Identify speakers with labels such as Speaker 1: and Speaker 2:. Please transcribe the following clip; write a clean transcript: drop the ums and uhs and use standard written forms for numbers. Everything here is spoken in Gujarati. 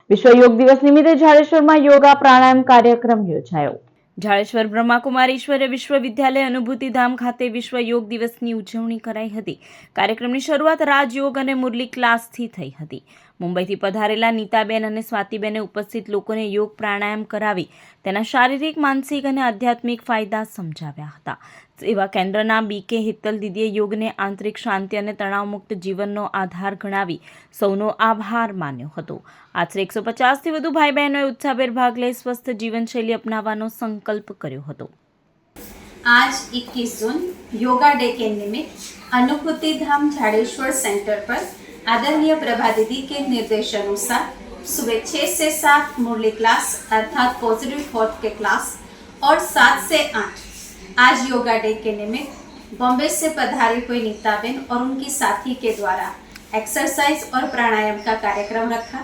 Speaker 1: વિશ્વ યોગ દિવસ નિમિત્તે જાડેશ્વરમાં યોગા પ્રાણાયામ કાર્યક્રમ યોજાયો। જાડેશ્વર બ્રહ્માકુમારી ઈશ્વરીય વિશ્વવિદ્યાલય અનુભૂતિ ધામ ખાતે વિશ્વ યોગ દિવસની ઉજવણી કરાઈ હતી। કાર્યક્રમની શરૂઆત રાજયોગ અને મુરલી ક્લાસથી થઈ હતી। મુંબઈથી પધારેલા નીતાબેન અને સ્વાતિબેને ઉપસ્થિત લોકોને યોગ પ્રાણાયામ કરાવી તેના શારીરિક, માનસિક અને આધ્યાત્મિક ફાયદા સમજાવ્યા હતા। સેવા કેન્દ્રના બીકે હિત્તલ દીદીએ યોગને આંતરિક શાંતિ અને તણાવમુક્ત જીવનનો આધાર ગણાવી સૌનો આભાર માન્યો હતો। આશરે 150થી વધુ ભાઈ બહેનોએ ઉત્સાહભેર ભાગ લઈ સ્વસ્થ જીવનશૈલી અપનાવવાનો સંકલ્પ કર્યો હતો।
Speaker 2: आज 21 जून योगा डे के निमित्त अनुभूति धाम झाड़ेश्वर सेंटर पर आदरणीय प्रभा दीदी के निर्देशानुसार सुबह 6 से 7 मुरली क्लास अर्थात पॉजिटिव थॉट के क्लास और 7 से 8 आज योगा डे के निमित्त बॉम्बे से पधारी हुई नीताबेन और उनकी साथी के द्वारा एक्सरसाइज और प्राणायाम का कार्यक्रम रखा।